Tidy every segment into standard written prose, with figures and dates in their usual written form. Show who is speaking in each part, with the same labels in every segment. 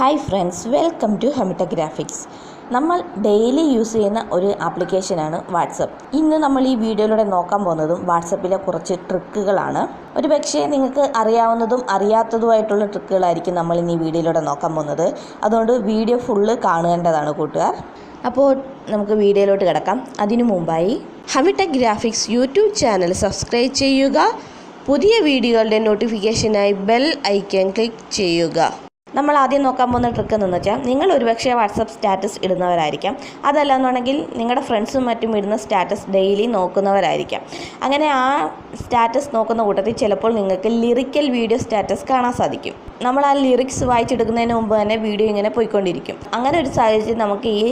Speaker 1: Hi friends, welcome to ഹെമിറ്റ graphics. നമ്മൾ daily use ചെയ്യുന്ന ഒരു ആപ്ലിക്കേഷനാണ് വാട്സപ്പ്. ഇന്ന് നമ്മൾ ഈ വീഡിയോയിലൂടെ നോക്കാൻ പോകുന്നതും വാട്സപ്പിലെ കുറച്ച് ട്രിക്കുകളാണ്. ഒരു പക്ഷേ നിങ്ങൾക്ക് അറിയാവുന്നതും അറിയാത്തതുമായിട്ടുള്ള ട്രിക്കുകളായിരിക്കും നമ്മൾ ഇന്ന് ഈ വീഡിയോയിലൂടെ നോക്കാൻ പോകുന്നത്. അതുകൊണ്ട് വീഡിയോ ഫുള്ള് കാണേണ്ടതാണ് കൂട്ടുകാർ. അപ്പോൾ നമുക്ക് വീഡിയോയിലോട്ട് കിടക്കാം. അതിനു മുമ്പായി ഹെമിറ്റ ഗ്രാഫിക്സ് യൂട്യൂബ് ചാനൽ സബ്സ്ക്രൈബ് ചെയ്യുക. പുതിയ വീഡിയോകളുടെ നോട്ടിഫിക്കേഷനായി ബെൽ ഐക്കൺ ക്ലിക്ക് ചെയ്യുക. നമ്മൾ ആദ്യം നോക്കാൻ പോകുന്ന ട്രിക്ക് എന്ന് വെച്ചാൽ, നിങ്ങൾ ഒരുപക്ഷെ വാട്സപ്പ് സ്റ്റാറ്റസ് ഇടുന്നവരായിരിക്കാം. അതല്ലാന്നുണ്ടെങ്കിൽ നിങ്ങളുടെ ഫ്രണ്ട്സും മറ്റും ഇടുന്ന സ്റ്റാറ്റസ് ഡെയിലി നോക്കുന്നവരായിരിക്കാം. അങ്ങനെ ആ സ്റ്റാറ്റസ് നോക്കുന്ന കൂട്ടത്തിൽ ചിലപ്പോൾ നിങ്ങൾക്ക് ലിറിക്കൽ വീഡിയോ സ്റ്റാറ്റസ് കാണാൻ സാധിക്കും. നമ്മൾ ആ ലിറിക്സ് വായിച്ചെടുക്കുന്നതിന് മുമ്പ് തന്നെ വീഡിയോ ഇങ്ങനെ പോയിക്കൊണ്ടിരിക്കും. അങ്ങനെ ഒരു സാഹചര്യം നമുക്ക് ഈ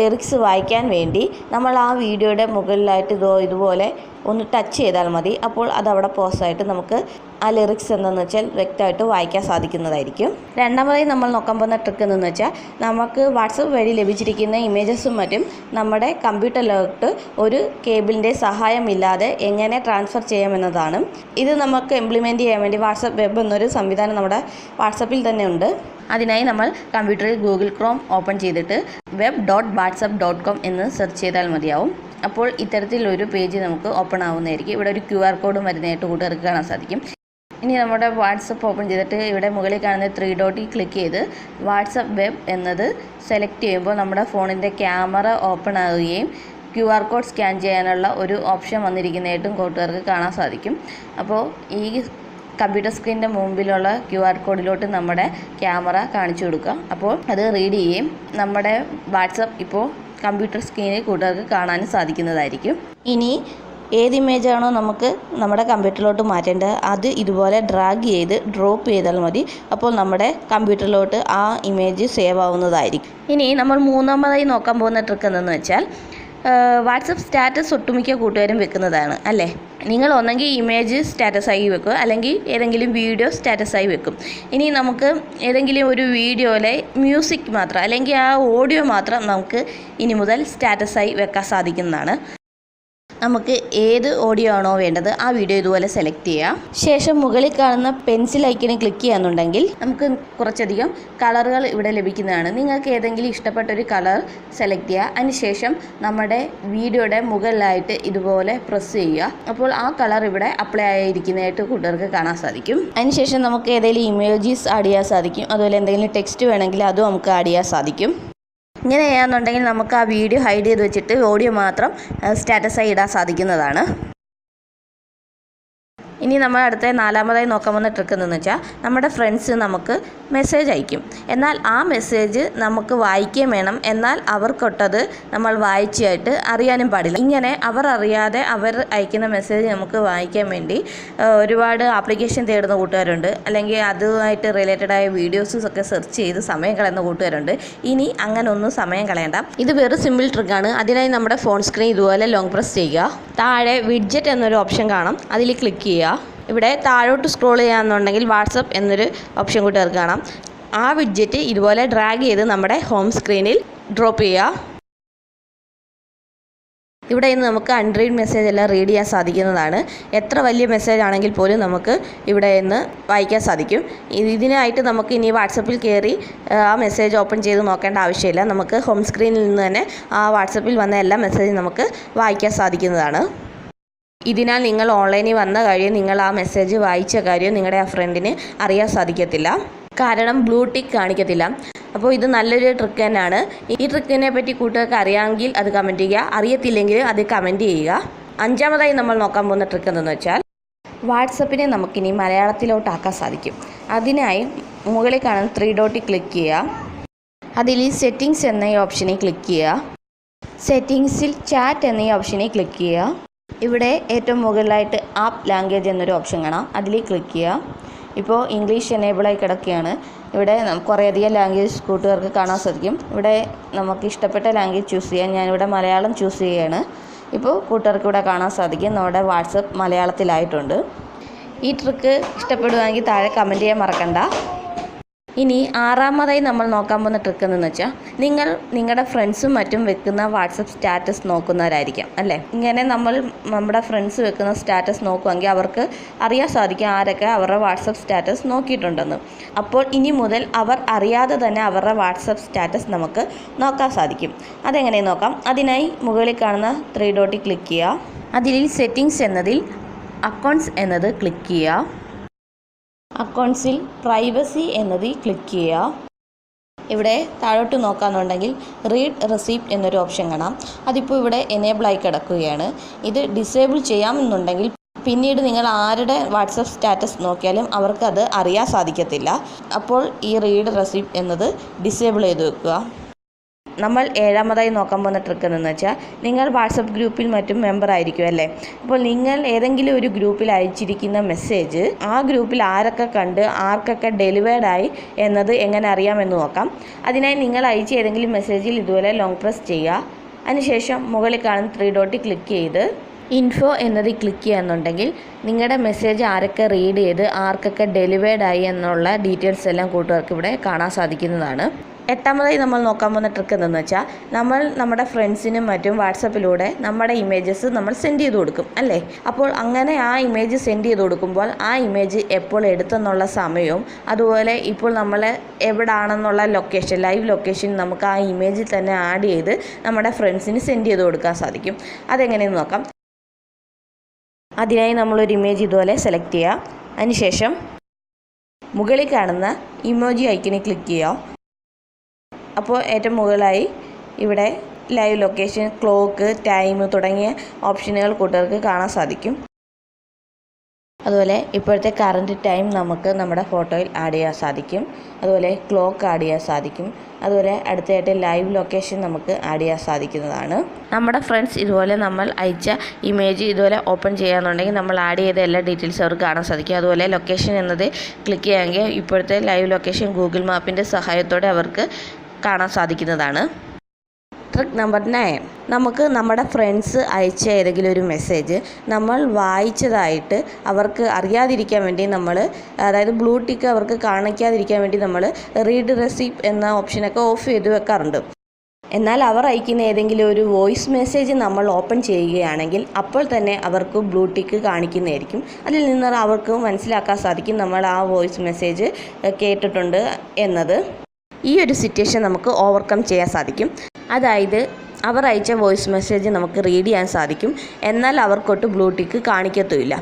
Speaker 1: ലിറിക്സ് വായിക്കാൻ വേണ്ടി നമ്മൾ ആ വീഡിയോയുടെ മുകളിലായിട്ട് ഇതുപോലെ ഒന്ന് ടച്ച് ചെയ്താൽ മതി. അപ്പോൾ അതവിടെ പോസായിട്ട് നമുക്ക് ആ ലിറിക്സ് എന്താണെന്ന് വെച്ചാൽ വ്യക്തമായിട്ട് വായിക്കാൻ സാധിക്കുന്നതായിരിക്കും. രണ്ടാമതായി നമ്മൾ നോക്കാൻ പോകുന്ന ട്രിക്ക് എന്ന് വെച്ചാൽ, നമുക്ക് വാട്സപ്പ് വഴി ലഭിച്ചിരിക്കുന്ന ഇമേജസും മറ്റും നമ്മുടെ കമ്പ്യൂട്ടറിലോട്ട് ഒരു കേബിളിൻ്റെ സഹായമില്ലാതെ എങ്ങനെ ട്രാൻസ്ഫർ ചെയ്യാമെന്നതാണ്. ഇത് നമുക്ക് ഇംപ്ലിമെൻറ്റ് ചെയ്യാൻ വേണ്ടി വാട്സപ്പ് വെബ് എന്നൊരു സംവിധാനം നമ്മുടെ വാട്സപ്പിൽ തന്നെ ഉണ്ട്. അതിനായി നമ്മൾ കമ്പ്യൂട്ടറിൽ ഗൂഗിൾ ക്രോം ഓപ്പൺ ചെയ്തിട്ട് web.whatsapp.com എന്ന് സെർച്ച് ചെയ്താൽ മതിയാവും. അപ്പോൾ ഇത്തരത്തിലൊരു പേജ് നമുക്ക് ഓപ്പൺ ആവുന്നതായിരിക്കും. ഇവിടെ ഒരു QR കോഡും വരുന്നതായിട്ട് കൂട്ടുകാർക്ക് കാണാൻ സാധിക്കും. ഇനി നമ്മുടെ വാട്സപ്പ് ഓപ്പൺ ചെയ്തിട്ട് ഇവിടെ മുകളിൽ കാണുന്ന 3 ഡോട്ടിൽ ക്ലിക്ക് ചെയ്ത് വാട്സപ്പ് വെബ് എന്നത് സെലക്ട് ചെയ്യുമ്പോൾ നമ്മുടെ ഫോണിൻ്റെ ക്യാമറ ഓപ്പൺ ആവുകയും QR കോഡ് സ്കാൻ ചെയ്യാനുള്ള ഒരു ഓപ്ഷൻ വന്നിരിക്കുന്നതായിട്ടും കൂട്ടുകാർക്ക് കാണാൻ സാധിക്കും. അപ്പോൾ ഈ കമ്പ്യൂട്ടർ സ്ക്രീനിൻ്റെ മുമ്പിലുള്ള QR കോഡിലോട്ട് നമ്മുടെ ക്യാമറ കാണിച്ചു കൊടുക്കുക. അപ്പോൾ അത് റീഡ് ചെയ്യുകയും നമ്മുടെ വാട്സപ്പ് ഇപ്പോൾ കമ്പ്യൂട്ടർ സ്ക്രീനിൽ കൂട്ടുകാർക്ക് കാണാനും സാധിക്കുന്നതായിരിക്കും. ഇനി ഏത് ഇമേജാണോ നമുക്ക് നമ്മുടെ കമ്പ്യൂട്ടറിലോട്ട് മാറ്റേണ്ടത് അത് ഇതുപോലെ ഡ്രാഗ് ചെയ്ത് ഡ്രോപ്പ് ചെയ്താൽ മതി. അപ്പോൾ നമ്മുടെ കമ്പ്യൂട്ടറിലോട്ട് ആ ഇമേജ് സേവ് ആവുന്നതായിരിക്കും. ഇനി നമ്മൾ മൂന്നാമതായി നോക്കാൻ പോകുന്ന ട്രിക്ക് എന്തെന്ന് വെച്ചാൽ, വാട്സപ്പ് സ്റ്റാറ്റസ് ഒട്ടുമിക്ക കൂട്ടുകാരും വെക്കുന്നതാണ് അല്ലേ. നിങ്ങൾ ഒന്നെങ്കിൽ ഇമേജ് സ്റ്റാറ്റസായി വെക്കുക, അല്ലെങ്കിൽ ഏതെങ്കിലും വീഡിയോ സ്റ്റാറ്റസായി വെക്കും. ഇനി നമുക്ക് ഏതെങ്കിലും ഒരു വീഡിയോയിലെ മ്യൂസിക് മാത്രം അല്ലെങ്കിൽ ആ ഓഡിയോ മാത്രം നമുക്ക് ഇനി മുതൽ സ്റ്റാറ്റസായി വെക്കാൻ സാധിക്കുന്നതാണ്. നമുക്ക് ഏത് ഓഡിയോ ആണോ വേണ്ടത് ആ വീഡിയോ ഇതുപോലെ സെലക്ട് ചെയ്യാം. ശേഷം മുകളിൽ കാണുന്ന പെൻസിൽ ഐക്കണിൽ ക്ലിക്ക് ചെയ്യാന്നുണ്ടെങ്കിൽ നമുക്ക് കുറച്ചധികം കളറുകൾ ഇവിടെ ലഭിക്കുന്നതാണ്. നിങ്ങൾക്ക് ഏതെങ്കിലും ഇഷ്ടപ്പെട്ടൊരു കളർ സെലക്ട് ചെയ്യുക. അതിനുശേഷം നമ്മുടെ വീഡിയോയുടെ മുകളിലായിട്ട് ഇതുപോലെ പ്രസ് ചെയ്യുക. അപ്പോൾ ആ കളർ ഇവിടെ അപ്ലൈ ആയിരിക്കുന്നതായിട്ട് കൂട്ടുകാർക്ക് കാണാൻ സാധിക്കും. അതിനുശേഷം നമുക്ക് ഏതെങ്കിലും ഇമോജീസ് ആഡ് ചെയ്യാൻ സാധിക്കും. അതുപോലെ എന്തെങ്കിലും ടെക്സ്റ്റ് വേണമെങ്കിൽ അതും നമുക്ക് ആഡ് ചെയ്യാൻ സാധിക്കും. ഇങ്ങനെ ചെയ്യാന്നുണ്ടെങ്കിൽ നമുക്ക് ആ വീഡിയോ ഹൈഡ് ചെയ്ത് വെച്ചിട്ട് ഓഡിയോ മാത്രം സ്റ്റാറ്റസായി ഇടാൻ സാധിക്കുന്നതാണ്. ഇനി നമ്മൾ അടുത്ത നാലാമതായി നോക്കാൻ പോകുന്ന ട്രിക്ക് എന്തെന്ന് വെച്ചാൽ, നമ്മുടെ ഫ്രണ്ട്സ് നമുക്ക് മെസ്സേജ് അയക്കും. എന്നാൽ ആ മെസ്സേജ് നമുക്ക് വായിക്കുകയും വേണം. എന്നാൽ അവർക്കൊട്ടത് നമ്മൾ വായിച്ചായിട്ട് അറിയാനും പാടില്ല. ഇങ്ങനെ അവർ അറിയാതെ അവർ അയക്കുന്ന മെസ്സേജ് നമുക്ക് വായിക്കാൻ വേണ്ടി ഒരുപാട് ആപ്ലിക്കേഷൻ തേടുന്ന കൂട്ടുകാരുണ്ട്. അല്ലെങ്കിൽ അതുമായിട്ട് റിലേറ്റഡായ വീഡിയോസൊക്കെ സെർച്ച് ചെയ്ത് സമയം കളയുന്ന കൂട്ടുകാരുണ്ട്. ഇനി അങ്ങനെ ഒന്നും സമയം കളയണ്ട. ഇത് വെറും സിമ്പിൾ ട്രിക്കാണ്. അതിനായി നമ്മുടെ ഫോൺ സ്ക്രീൻ ഇതുപോലെ ലോങ് പ്രസ് ചെയ്യുക. താഴെ വിഡ്ജറ്റ് എന്നൊരു ഓപ്ഷൻ കാണാം, അതിൽ ക്ലിക്ക് ചെയ്യുക. ഇവിടെ താഴോട്ട് സ്ക്രോൾ ചെയ്യാന്നുണ്ടെങ്കിൽ വാട്സപ്പ് എന്നൊരു ഓപ്ഷൻ കൂട്ടുകാർക്ക് കാണാം. ആ വിഡ്ജറ്റ് ഇതുപോലെ ഡ്രാഗ് ചെയ്ത് നമ്മുടെ ഹോം സ്ക്രീനിൽ ഡ്രോപ്പ് ചെയ്യുക. ഇവിടെ നിന്ന് നമുക്ക് അൺറീഡ് മെസ്സേജ് എല്ലാം റീഡ് ചെയ്യാൻ സാധിക്കുന്നതാണ്. എത്ര വലിയ മെസ്സേജ് ആണെങ്കിൽ പോലും നമുക്ക് ഇവിടെ നിന്ന് വായിക്കാൻ സാധിക്കും. ഇതിനായിട്ട് നമുക്ക് ഇനി വാട്സപ്പിൽ കയറി ആ മെസ്സേജ് ഓപ്പൺ ചെയ്ത് നോക്കേണ്ട ആവശ്യമില്ല. നമുക്ക് ഹോം സ്ക്രീനിൽ നിന്ന് തന്നെ ആ വാട്സപ്പിൽ വന്ന എല്ലാ മെസ്സേജും നമുക്ക് വായിക്കാൻ സാധിക്കുന്നതാണ്. ഇതിനാൽ നിങ്ങൾ ഓൺലൈനിൽ വന്ന കാര്യം, നിങ്ങൾ ആ മെസ്സേജ് വായിച്ച കാര്യം നിങ്ങളുടെ ആ ഫ്രണ്ടിന് അറിയാൻ സാധിക്കത്തില്ല. കാരണം ബ്ലൂ ടിക്ക് കാണിക്കത്തില്ല. അപ്പോൾ ഇത് നല്ലൊരു ട്രിക്ക് തന്നെയാണ്. ഈ ട്രിക്കിനെ പറ്റി കൂട്ടുകാർക്ക് അറിയാമെങ്കിൽ അത് കമൻറ്റ് ചെയ്യുക, അറിയത്തില്ലെങ്കിൽ അത് കമൻറ്റ് ചെയ്യുക. അഞ്ചാമതായി നമ്മൾ നോക്കാൻ പോകുന്ന ട്രിക്ക് എന്തെന്ന് വെച്ചാൽ, വാട്സപ്പിനെ നമുക്കിനി മലയാളത്തിലോട്ടാക്കാൻ സാധിക്കും. അതിനായി മുകളിൽ കാണുന്ന 3 ഡോട്ടിൽ ക്ലിക്ക് ചെയ്യുക. അതിൽ സെറ്റിങ്സ് എന്ന ഈ ഓപ്ഷനിൽ ക്ലിക്ക് ചെയ്യുക. സെറ്റിങ്സിൽ ചാറ്റ് എന്ന ഈ ഓപ്ഷനിൽ ക്ലിക്ക് ചെയ്യുക. ഇവിടെ ഏറ്റവും മുകളിലായിട്ട് ആപ്പ് ലാംഗ്വേജ് എന്നൊരു ഓപ്ഷൻ കാണാം, അതിൽ ക്ലിക്ക് ചെയ്യുക. ഇപ്പോൾ ഇംഗ്ലീഷ് എനേബിളായി കിടക്കുകയാണ്. ഇവിടെ കുറേയധികം ലാംഗ്വേജ് കൂട്ടുകാർക്ക് കാണാൻ സാധിക്കും. ഇവിടെ നമുക്ക് ഇഷ്ടപ്പെട്ട ലാംഗ്വേജ് ചൂസ് ചെയ്യാം. ഞാനിവിടെ മലയാളം ചൂസ് ചെയ്യുകയാണ്. ഇപ്പോൾ കൂട്ടുകാർക്ക് ഇവിടെ കാണാൻ സാധിക്കും നമ്മുടെ വാട്സപ്പ് മലയാളത്തിലായിട്ടുണ്ട്. ഈ ട്രിക്ക് ഇഷ്ടപ്പെടുകയാണെങ്കിൽ താഴെ കമൻറ്റ് ചെയ്യാൻ മറക്കണ്ട. ഇനി ആറാമതായി നമ്മൾ നോക്കാൻ പോകുന്ന ട്രിക്ക് എന്ന് വെച്ചാൽ നിങ്ങളുടെ ഫ്രണ്ട്സും മറ്റും വെക്കുന്ന വാട്സപ്പ് സ്റ്റാറ്റസ് നോക്കുന്നവരായിരിക്കാം അല്ലേ. ഇങ്ങനെ നമ്മുടെ ഫ്രണ്ട്സ് വെക്കുന്ന സ്റ്റാറ്റസ് നോക്കുമെങ്കിൽ അവർക്ക് അറിയാൻ സാധിക്കും ആരൊക്കെ അവരുടെ വാട്സപ്പ് സ്റ്റാറ്റസ് നോക്കിയിട്ടുണ്ടെന്ന്. അപ്പോൾ ഇനി മുതൽ അവർ അറിയാതെ തന്നെ അവരുടെ വാട്സപ്പ് സ്റ്റാറ്റസ് നമുക്ക് നോക്കാൻ സാധിക്കും. അതെങ്ങനെ നോക്കാം? അതിനായി മുകളിൽ കാണുന്ന 3 ഡോട്ടിൽ ക്ലിക്ക് ചെയ്യുക. അതിൽ സെറ്റിങ്സ് എന്നതിൽ അക്കൗണ്ട്സ് എന്നത് ക്ലിക്ക് ചെയ്യുക. അക്കൗണ്ട്സിൽ പ്രൈവസി എന്നതിൽ ക്ലിക്ക് ചെയ്യുക. ഇവിടെ താഴോട്ട് നോക്കാമെന്നുണ്ടെങ്കിൽ റീഡ് റെസിപ്റ്റ് എന്നൊരു ഓപ്ഷൻ കാണാം. അതിപ്പോൾ ഇവിടെ എനേബിൾ ആയി കിടക്കുകയാണ്. ഇത് ഡിസേബിൾ ചെയ്യാമെന്നുണ്ടെങ്കിൽ പിന്നീട് നിങ്ങൾ ആരുടെ വാട്സപ്പ് സ്റ്റാറ്റസ് നോക്കിയാലും അവർക്കത് അറിയാൻ സാധിക്കത്തില്ല. അപ്പോൾ ഈ റീഡ് റെസിപ്റ്റ് എന്നത് ഡിസേബിൾ ചെയ്ത് വെക്കുക. നമ്മൾ ഏഴാമതായി നോക്കാൻ പോകുന്ന ട്രിക്ക് എന്ന് വെച്ചാൽ നിങ്ങൾ വാട്സപ്പ് ഗ്രൂപ്പിൽ മറ്റും മെമ്പർ ആയിരിക്കും അല്ലേ. അപ്പോൾ നിങ്ങൾ ഏതെങ്കിലും ഒരു ഗ്രൂപ്പിൽ അയച്ചിരിക്കുന്ന മെസ്സേജ് ആ ഗ്രൂപ്പിൽ ആരൊക്കെ കണ്ട് ആർക്കൊക്കെ ഡെലിവേർഡായി എന്നത് എങ്ങനെ അറിയാമെന്ന് നോക്കാം. അതിനായി നിങ്ങൾ അയച്ച ഏതെങ്കിലും മെസ്സേജിൽ ഇതുപോലെ ലോങ് പ്രസ് ചെയ്യുക. അതിനുശേഷം മുകളിൽ കാണുന്ന 3 ഡോട്ടിൽ ക്ലിക്ക് ചെയ്ത് ഇൻഫോ എന്നതിൽ ക്ലിക്ക് ചെയ്യുകയെന്നുണ്ടെങ്കിൽ നിങ്ങളുടെ മെസ്സേജ് ആരൊക്കെ റീഡ് ചെയ്ത് ആർക്കൊക്കെ ഡെലിവേർഡായി എന്നുള്ള ഡീറ്റെയിൽസ് എല്ലാം കൂട്ടുകാർക്ക് ഇവിടെ കാണാൻ സാധിക്കുന്നതാണ്. എട്ടാമതായി നമ്മൾ നോക്കാൻ പോകുന്ന ട്രിക്ക് എന്തെന്ന് വെച്ചാൽ നമ്മുടെ ഫ്രണ്ട്സിനും മറ്റും വാട്സപ്പിലൂടെ നമ്മുടെ ഇമേജസ് നമ്മൾ സെൻഡ് ചെയ്ത് കൊടുക്കും അല്ലേ. അപ്പോൾ അങ്ങനെ ആ ഇമേജ് സെൻഡ് ചെയ്ത് കൊടുക്കുമ്പോൾ ആ ഇമേജ് എപ്പോൾ എടുത്തെന്നുള്ള സമയവും അതുപോലെ ഇപ്പോൾ നമ്മൾ എവിടാണെന്നുള്ള ലൊക്കേഷൻ ലൈവ് ലൊക്കേഷൻ നമുക്ക് ആ ഇമേജിൽ തന്നെ ആഡ് ചെയ്ത് നമ്മുടെ ഫ്രണ്ട്സിന് സെൻഡ് ചെയ്ത് കൊടുക്കാൻ സാധിക്കും. അതെങ്ങനെയെന്ന് നോക്കാം. അതിനായി നമ്മളൊരു ഇമേജ് ഇതുപോലെ സെലക്ട് ചെയ്യുക. അതിനുശേഷം മുകളിൽ കാണുന്ന ഇമോജി ഐക്കണിൽ ക്ലിക്ക് ചെയ്യുക. അപ്പോൾ ഏറ്റവും മുകളിലായി ഇവിടെ ലൈവ് ലൊക്കേഷൻ, ക്ലോക്ക്, ടൈം തുടങ്ങിയ ഓപ്ഷനുകൾ കൂട്ടുകാർക്ക് കാണാൻ സാധിക്കും. അതുപോലെ ഇപ്പോഴത്തെ കറണ്ട് ടൈം നമുക്ക് നമ്മുടെ ഫോട്ടോയിൽ ആഡ് ചെയ്യാൻ സാധിക്കും. അതുപോലെ ക്ലോക്ക് ആഡ് ചെയ്യാൻ സാധിക്കും. അതുപോലെ അടുത്തതായിട്ട് ലൈവ് ലൊക്കേഷൻ നമുക്ക് ആഡ് ചെയ്യാൻ സാധിക്കുന്നതാണ്. നമ്മുടെ ഫ്രണ്ട്സ് ഇതുപോലെ നമ്മൾ അയച്ച ഇമേജ് ഇതുപോലെ ഓപ്പൺ ചെയ്യാന്നുണ്ടെങ്കിൽ നമ്മൾ ആഡ് ചെയ്ത എല്ലാ ഡീറ്റെയിൽസ് അവർക്ക് കാണാൻ സാധിക്കും. അതുപോലെ ലൊക്കേഷൻ എന്നത് ക്ലിക്ക് ചെയ്യാമെങ്കിൽ ഇപ്പോഴത്തെ ലൈവ് ലൊക്കേഷൻ ഗൂഗിൾ മാപ്പിൻ്റെ സഹായത്തോടെ അവർക്ക് കാണാൻ സാധിക്കുന്നതാണ്. ട്രിക്ക് നമ്പർ 9, നമുക്ക് നമ്മുടെ ഫ്രണ്ട്സ് അയച്ച ഏതെങ്കിലും ഒരു മെസ്സേജ് നമ്മൾ വായിച്ചതായിട്ട് അവർക്ക് അറിയാതിരിക്കാൻ വേണ്ടി അതായത് ബ്ലൂ ടിക്ക് അവർക്ക് കാണിക്കാതിരിക്കാൻ വേണ്ടി നമ്മൾ റീഡ് റെസിപ്റ്റ് എന്ന ഓപ്ഷനൊക്കെ ഓഫ് ചെയ്ത് വെക്കാറുണ്ട്. എന്നാൽ അവർ അയക്കുന്ന ഏതെങ്കിലും ഒരു വോയിസ് മെസ്സേജ് നമ്മൾ ഓപ്പൺ ചെയ്യുകയാണെങ്കിൽ അപ്പോൾ തന്നെ അവർക്ക് ബ്ലൂ ടിക്ക് കാണിക്കുന്നതായിരിക്കും. അതിൽ നിന്ന് അവർക്ക് മനസ്സിലാക്കാൻ സാധിക്കും നമ്മൾ ആ വോയിസ് മെസ്സേജ് കേട്ടിട്ടുണ്ട് എന്നത്. ഈ ഒരു സിറ്റുവേഷൻ നമുക്ക് ഓവർകം ചെയ്യാൻ സാധിക്കും. അതായത് അവർ അയച്ച വോയിസ് മെസ്സേജ് നമുക്ക് റീഡ് ചെയ്യാൻ സാധിക്കും, എന്നാൽ അവർക്കൊട്ട് ബ്ലൂ ടിക്ക് കാണിക്കത്തുമില്ല.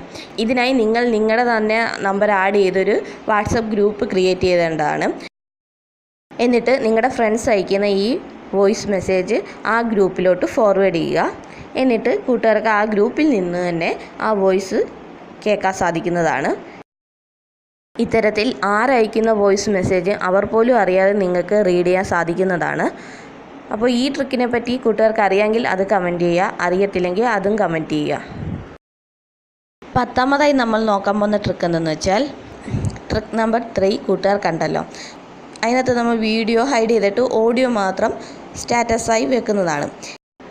Speaker 1: ഇതിനായി നിങ്ങളുടെ തന്നെ നമ്പർ ആഡ് ചെയ്തൊരു വാട്സപ്പ് ഗ്രൂപ്പ് ക്രിയേറ്റ് ചെയ്തേണ്ടതാണ്. എന്നിട്ട് നിങ്ങളുടെ ഫ്രണ്ട്സ് അയക്കുന്ന ഈ വോയിസ് മെസ്സേജ് ആ ഗ്രൂപ്പിലോട്ട് ഫോർവേഡ് ചെയ്യുക. എന്നിട്ട് കൂട്ടുകാർക്ക് ആ ഗ്രൂപ്പിൽ നിന്ന് തന്നെ ആ വോയിസ് കേൾക്കാൻ സാധിക്കുന്നതാണ്. ഇത്തരത്തിൽ ആരയക്കുന്ന വോയിസ് മെസ്സേജ് അവർ പോലും അറിയാതെ നിങ്ങൾക്ക് റീഡ് ചെയ്യാൻ സാധിക്കുന്നതാണ്. അപ്പോൾ ഈ ട്രിക്കിനെ പറ്റി കൂട്ടുകാർക്ക് അറിയാമെങ്കിൽ അത് കമൻറ്റ് ചെയ്യുക, അറിയത്തില്ലെങ്കിൽ അതും കമൻറ്റ് ചെയ്യുക. 10ാമതായി നമ്മൾ നോക്കാൻ പോകുന്ന ട്രിക്ക് എന്തെന്ന് വെച്ചാൽ ട്രിക്ക് നമ്പർ 3 കൂട്ടുകാർ കണ്ടല്ലോ. അതിനകത്ത് നമ്മൾ വീഡിയോ ഹൈഡ് ചെയ്തിട്ട് ഓഡിയോ മാത്രം സ്റ്റാറ്റസായി വെക്കുന്നതാണ്.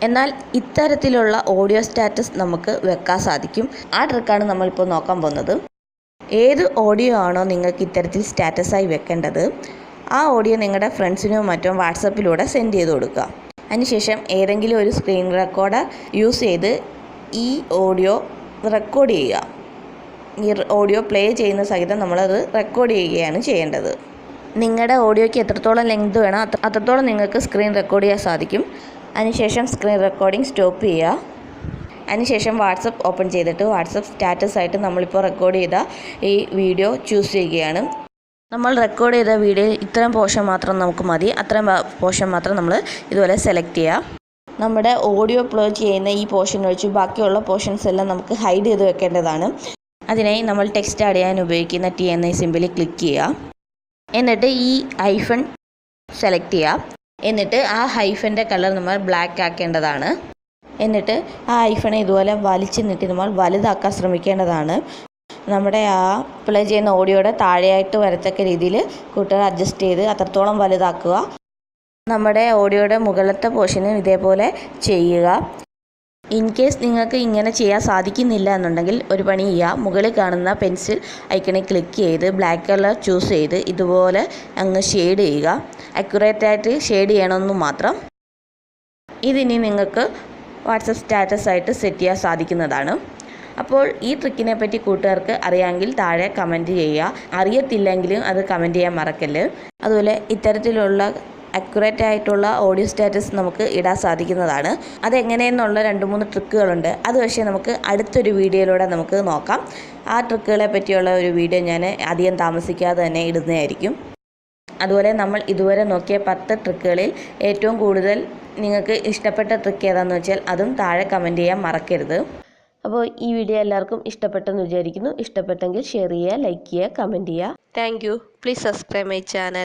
Speaker 1: എന്നാൽ ഇത്തരത്തിലുള്ള ഓഡിയോ സ്റ്റാറ്റസ് നമുക്ക് വെക്കാൻ സാധിക്കും. ആ ട്രിക്കാണ് നമ്മളിപ്പോൾ നോക്കാൻ പോകുന്നത്. ഏത് ഓഡിയോ ആണോ നിങ്ങൾക്ക് ഇത്തരത്തിൽ സ്റ്റാറ്റസായി വെക്കേണ്ടത് ആ ഓഡിയോ നിങ്ങളുടെ ഫ്രണ്ട്സിനോ മറ്റോ വാട്സപ്പിലൂടെ സെൻഡ് ചെയ്ത് കൊടുക്കുക. അതിനുശേഷം ഏതെങ്കിലും ഒരു സ്ക്രീൻ റെക്കോർഡർ യൂസ് ചെയ്ത് ഈ ഓഡിയോ റെക്കോർഡ് ചെയ്യുക. ഈ ഓഡിയോ പ്ലേ ചെയ്യുന്ന സഹിതം നമ്മളത് റെക്കോർഡ് ചെയ്യുകയാണ് ചെയ്യേണ്ടത്. നിങ്ങളുടെ ഓഡിയോയ്ക്ക് എത്രത്തോളം ലെങ്ത് വേണം അത്രത്തോളം നിങ്ങൾക്ക് സ്ക്രീൻ റെക്കോർഡ് ചെയ്യാൻ സാധിക്കും. അതിനുശേഷം സ്ക്രീൻ റെക്കോർഡിംഗ് സ്റ്റോപ്പ് ചെയ്യുക. അതിനുശേഷം വാട്സപ്പ് ഓപ്പൺ ചെയ്തിട്ട് വാട്സപ്പ് സ്റ്റാറ്റസ് ആയിട്ട് നമ്മളിപ്പോൾ റെക്കോർഡ് ചെയ്ത ഈ വീഡിയോ ചൂസ് ചെയ്യുകയാണ്. നമ്മൾ റെക്കോർഡ് ചെയ്ത വീഡിയോ ഇത്രയും പോർഷൻ മാത്രം നമുക്ക് മതി. അത്രയും പോർഷൻ മാത്രം നമ്മൾ ഇതുപോലെ സെലക്ട് ചെയ്യുക. നമ്മുടെ ഓഡിയോ പ്ലേ ചെയ്യുന്ന ഈ പോർഷൻ ഒഴിച്ച് ബാക്കിയുള്ള പോർഷൻസ് എല്ലാം നമുക്ക് ഹൈഡ് ചെയ്ത് വെക്കേണ്ടതാണ്. അതിനായി നമ്മൾ ടെക്സ്റ്റ് ആഡ് ചെയ്യാൻ ഉപയോഗിക്കുന്ന T എന്ന സിംബലിൽ ക്ലിക്ക് ചെയ്യുക. എന്നിട്ട് ഈ ഹൈഫൺ സെലക്ട് ചെയ്യുക. എന്നിട്ട് ആ ഹൈഫൻ്റെ കളർ നമ്മൾ ബ്ലാക്ക് ആക്കേണ്ടതാണ്. എന്നിട്ട് ആ ഐഫോണെ ഇതുപോലെ വലിച്ചു നീട്ടി നമ്മൾ വലുതാക്കാൻ ശ്രമിക്കേണ്ടതാണ്. നമ്മുടെ ആ പ്ലേ ചെയ്യുന്ന ഓഡിയോയുടെ താഴെയായിട്ട് വരത്തക്ക രീതിയിൽ കൂട്ടുകാർ അഡ്ജസ്റ്റ് ചെയ്ത് അത്രത്തോളം വലുതാക്കുക. നമ്മുടെ ഓഡിയോയുടെ മുകളിലത്തെ പോർഷനും ഇതേപോലെ ചെയ്യുക. ഇൻ കേസ് നിങ്ങൾക്ക് ഇങ്ങനെ ചെയ്യാൻ സാധിക്കുന്നില്ല എന്നുണ്ടെങ്കിൽ ഒരു പണി ചെയ്യുക, മുകളിൽ കാണുന്ന പെൻസിൽ ഐക്കണിൽ ക്ലിക്ക് ചെയ്ത് ബ്ലാക്ക് കളർ ചൂസ് ചെയ്ത് ഇതുപോലെ അങ്ങ് ഷെയ്ഡ് ചെയ്യുക. അക്യുറേറ്റായിട്ട് ഷെയ്ഡ് ചെയ്യണമെന്ന് മാത്രം. ഇതിനി നിങ്ങൾക്ക് വാട്സപ്പ് സ്റ്റാറ്റസ് ആയിട്ട് സെറ്റ് ചെയ്യാൻ സാധിക്കുന്നതാണ്. അപ്പോൾ ഈ ട്രിക്കിനെ പറ്റി കൂട്ടുകാർക്ക് അറിയാമെങ്കിൽ താഴെ കമൻറ്റ് ചെയ്യുക. അറിയത്തില്ലെങ്കിലും അത് കമൻറ്റ് ചെയ്യാൻ മറക്കല്ല്. അതുപോലെ ഇത്തരത്തിലുള്ള അക്യുറേറ്റ് ആയിട്ടുള്ള ഓഡിയോ സ്റ്റാറ്റസ് നമുക്ക് ഇടാൻ സാധിക്കുന്നതാണ്. അതെങ്ങനെയെന്നുള്ള 2-3 ട്രിക്കുകളുണ്ട്. അത് പക്ഷേ നമുക്ക് അടുത്തൊരു വീഡിയോയിലൂടെ നമുക്ക് നോക്കാം. ആ ട്രിക്കുകളെ പറ്റിയുള്ള ഒരു വീഡിയോ ഞാൻ അധികം താമസിക്കാതെ തന്നെ ഇടുന്നതായിരിക്കും. അതുപോലെ നമ്മൾ ഇതുവരെ നോക്കിയ 10 ട്രിക്കുകളിൽ ഏറ്റവും കൂടുതൽ നിങ്ങൾക്ക് ഇഷ്ടപ്പെട്ട ട്രിക്ക് ഏതാണെന്ന് വെച്ചാൽ അതും താഴെ കമൻറ്റ് ചെയ്യാൻ മറക്കരുത്. അപ്പോൾ ഈ വീഡിയോ എല്ലാവർക്കും ഇഷ്ടപ്പെട്ടെന്ന് വിചാരിക്കുന്നു. ഇഷ്ടപ്പെട്ടെങ്കിൽ ഷെയർ ചെയ്യുക, ലൈക്ക് ചെയ്യുക, കമൻറ്റ് ചെയ്യുക. Thank you. Please subscribe my channel.